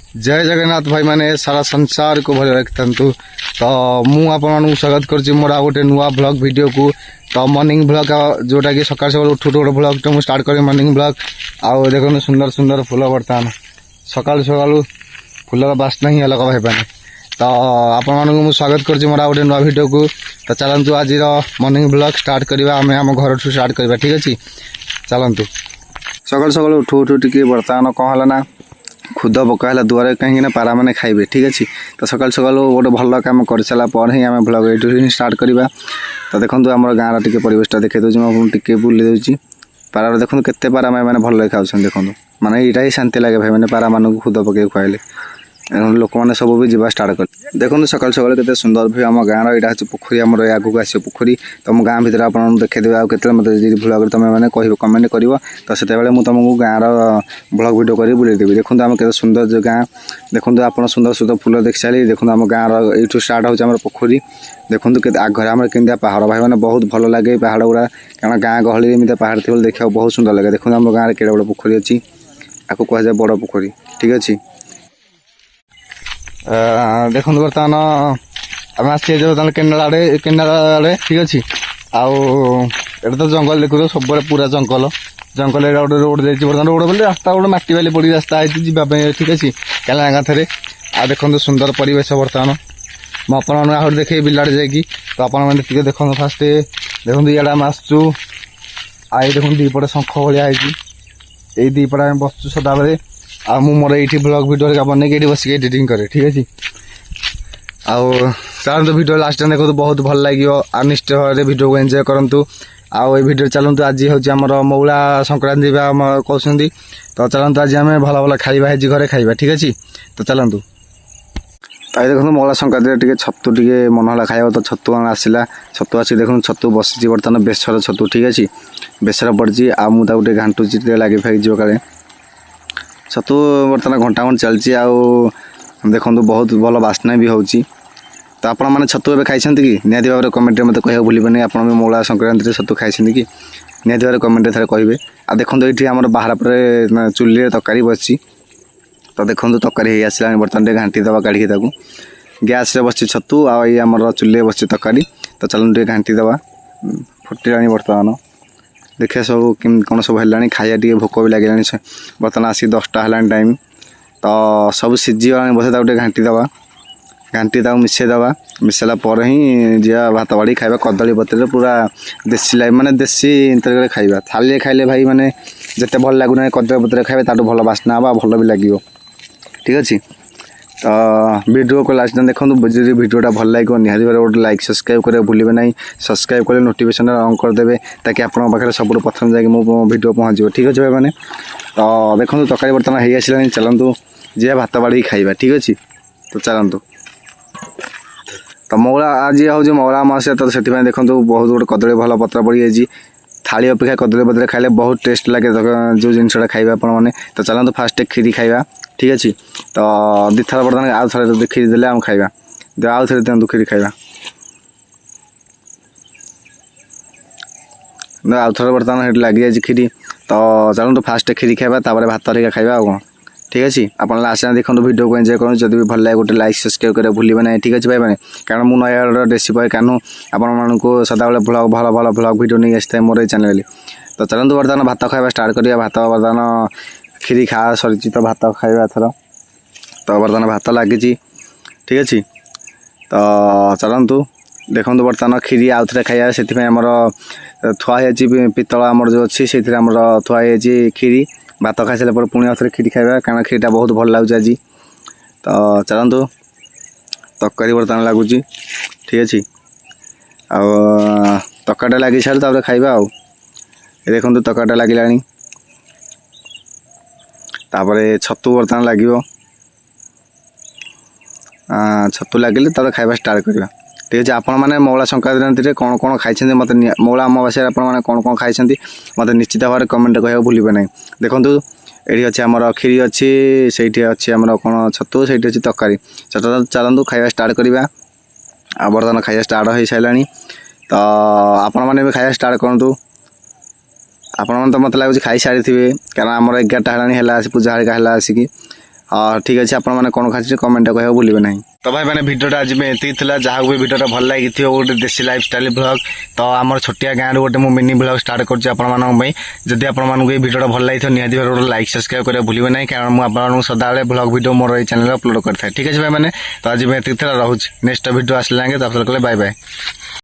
जय जगन्नाथ भाई मैंने सारा संसार को भले रखता तो मु आपन स्वागत कर मोर आ गोटे नुआ ब्लॉग वीडियो को तो मॉर्निंग ब्लॉग जोटा कि सकाल सकाल उठू गोटे ब्लॉग तो मुझे स्टार्ट करी मॉर्निंग ब्लॉग आउ देखो सुंदर सुंदर फूल बर्तमान सकाल सकाल फूलर बास्ना ही अलग भाई मैंने तो आपण स्वागत कर मोर आ गोटे नुआ वीडियो को तो चलतु आज मॉर्निंग ब्लॉग स्टार्ट करवा आम आम घर ठू स्टार्ट करवा ठीक अच्छे चलतु सकाल सकाल उठू उठू टी बर्तमान कौन है ना खुद पकाला दुआरे कहीं पारा मैंने खाइबे ठीक अच्छे तो सकाल सकाल गोटे भल कम कर सारापर ही आम ब्लॉग ये स्टार्ट करवा तो देखो आम गाँव टे परिवेशटा देखा दूसरी टे बुले दूसरी पारा देखो केते पारा मैंने भल खाऊँ देखो माने यहाँ ही शांति लगे भाई मैंने पारा मानक खुद पकड़ खुआले लोक मैंने सब भी जावा स्टार्ट कर देखो सकाल सकाल के सुंदर भी आम गाँव यहाँ हूँ पोखरी आम आगू आस पोखरी तुम गाँव भर आप देखते आते मतलब ब्लॉग तुम मैंने कह कमेंट कर तो से तुमको गाँव ब्लॉग वीडियो कर बुलेदेवी देखो आम के सुंदर जो गाँ देखो आप सुंदर सुंदर फूल देख सारी देखो आम गाँव यूँ स्टार्ट हो पोखरी देखो आगे आम केमिया पहाड़ भाई मैंने बहुत भल लगे पहाड़ गुड़ा कारण गाँ गहली एमती पहाड़ थी देखा बहुत सुंदर लगे देखो आम गाँव में केड़े बड़ पोखरी अच्छी आपको कहुए बड़ पोखरी ठीक अच्छे देखो बर्तमान आम आसते केनाल आड़े ठीक अच्छे आउ तो जंगल देखो सब पूरा जंगल जंगल गोटे रोड जाइए बर्तमान रोड बोले रास्ता गोटे मटी बाली पड़ी रास्ता है जावाई ठीक अच्छे कैला गाँथे आ देखो सुंदर परिवेश बर्तमान मुझे आहरी देखे बिलाड़े जाकि तो आपने देखो फास्ट देखो इे आम आसचु आई देखो दीपटे शंख भाया है दीपटे आम बसचु सदाबे आ मोर ये ब्लॉग वीडियो बन ये बस एडिटिंग करे ठीक अच्छे आउ चलते वीडियो लास्ट टाइम देखो बहुत भल लगे आ निश्चय भाव वीडियो को एंजॉय करूँ आउ ये वीडियो चलतु आज हूँ मौला संक्रांति कहते तो चलतु आज आम भल भल खाइबा घरे खाइबा ठीक अच्छे तो चलतु तो देखो मौला संक्रांति छतु टे मन है खाया तो छतु आसला छतु आस देखो छतु बसी बर्तमान बेसर छतु ठीक अच्छे बेसर पड़ी आ मुझे गोटे घाटुची लगे फेंक काले छतु बर्तमान घंटा घंट चलती आउ देखो बहुत भल बास्ना भी होची तो आपण मैंने छतु ए खाई कि निहाती भाव में कमेंट मत कह भूलें आप मौला संक्रांति छतु खाई कि निहाती भाव कमेंट थे कहे आ देखो ये आम बाहर पर चुली तरकारी बसी तो देखो तरकारी हो आसला बर्तमान घाटी दवा काढ़ी गैस रे बस छतु आम चुली बस तरकारी तो चलो टे घाटी दवा फुटला बर्तमान देखिए सब कौन सब है खाया टे भोक भी लगे बर्तमान आसी 10टा है टाइम तो सब सीझीगला बस गोटे घाटी दवा घाटी मिसेदेवा मिसेला पर ही जा भात बाड़ी खाइबा कदली पत्र पूरा देसी लाइफ माने देसी तरीके खाइबा थाली खाइले भाई माने जिते भल लगुना कदली पत्र खाइबा ताठू भल बास्ना हवा भल भी लगे ठीक अच्छे तो वीडियो को लास्ट देखो जी वीडियोटा भल लगे निहाती भाव गोटे लाइक सब्सक्राइब करें भूलें ना सब्सक्राइब करें नोटिफिकेशन ऑन करदे ताकि आपन पाखे सब प्रथम जाकि मो वीडियो पहुँचो ठीक अच्छे भाई मैंने तो देखो तरकारी बर्तमान हो आसला चलतु जी भात बाड़ी खाइबा ठीक अच्छे तो चलतु तो मौला आज हूँ मौला अमावस्या तो से देखो बहुत गोटे कदली भल पत्र पड़ जाए थाली अपेक्षा कदली पत्र खाइले बहुत टेस्ट लगे जो जिनसा खाइबा आपने तो चलते फास्ट खीरी खाइबा ठीक अच्छे तो दी थर बर्तमान आउ थे खीरी देले आम खाइबा आउ थे दिखाँ खीरी खाइबा आउ थे बर्तमान लगी जाए खीरी तो चलते फास्ट खीरी खाइबा भात हरिका खाइबा आ कौन ठीक अच्छे आप लास्ट टाइम देखो वीडियो को एंजॉय करूँ जब भी भल लगे गोटे लाइक सब्सक्राइब करें भूलें ना ठीक अच्छे भाई मैंने कारण मुझे नया देसी बॉय कानू आपको सदाबले ब्लॉग भल भल ब्लॉग वीडियो नहीं आसता मोर चैनल तो चलते बर्तमान भात खाइबा स्टार्ट करिया भात बर्तमान खीरी खा सरी तो भात खाइबा थर तो बर्तमान भात लगी ठीक अच्छे तो चलतु देखो बर्तमान खीरी आउ थे खाइबा से आमर थुआई पितल आमर जो अच्छी से थुआई खीरी भात खाई सारे पुणी आउे खीरी खाइबा कारण खीरीटा बहुत भल लगे आज तो चलतु तरकारी बर्तमान लगुच ठीक अच्छे तरकारीटा लगी सारे खाइबा आउ देखो तरकारीटा लगे छतु बर्तमान लगे छतु लगे खाइबा स्टार्ट करवा ठीक अच्छे आपण मैंने मौला संक्रांति कौन कौन खाई मत मौला अमावास्या आपने कौन कौन खाई मत निश्चित भाव में कमेंट कह भूलें ना देखो ये अच्छे आमर खीरी अच्छी से अच्छे आमर कौन छतु से अच्छी तरकारी चलतु खाइबा स्टार्ट करवा बर्तमान खाइबा स्टार्ट हो सारा तो आपण मैंने भी खाइबा स्टार्ट करूँ आपण तो मत लगे खाई सारी थे कारण आमर 11टा है पूजा हरिका है आसिकी ହଁ ଠିକ୍ ଅଛି, ଆପଣମାନେ କ'ଣ ଖାଇଛନ୍ତି କମେଣ୍ଟ କହିବାକୁ ଭୁଲିବେ ନାହିଁ। ତ ଭାଇ ମାନେ ଭିଡ଼ିଓଟା ଆଜି ପାଇଁ ଏତିକି ଥିଲା। ଯାହାକୁ ବି ଭିଡ଼ିଓଟା ଭଲ ଲାଗିଥିବ, ଗୋଟେ ଦେଶୀ ଲାଇଫଷ୍ଟାଇଲ ବ୍ଲଗ୍, ତ ଆମର ଛୋଟିଆ ଗାଁରୁ ଗୋଟେ ମୁଁ ମିନି ବ୍ଲଗ୍ ଷ୍ଟାର୍ଟ କରୁଛି ଆପଣମାନଙ୍କ ପାଇଁ। ଯଦି ଆପଣମାନଙ୍କୁ ଏଇ ଭିଡ଼ିଓଟା ଭଲ ଲାଗିଥିବ ନିହାତି ଭାବରେ ଗୋଟେ ଲାଇକ୍ ସବସ୍କ୍ରାଇବ୍ କରିବା ଭୁଲିବେ ନାହିଁ, କାରଣ ମୁଁ ଆପଣମାନଙ୍କୁ ସଦାବେଳେ ବ୍ଲଗ୍ ଭିଡ଼ିଓ ମୋର ଏଇ ଚ୍ୟାନେଲରେ ଅପଲୋଡ଼ କରିଥାଏ। ଠିକ୍ ଅଛି ଭାଇ ମାନେ, ତ ଆଜି ପାଇଁ ଏତିକି ଥିଲା, ରହୁଛି। ନେକ୍ସଟ ଭିଡ଼ିଓ ଆସିଲା ଯାଏଁ, ତାପରେ କହିଲେ ବାଏ ବାଏ।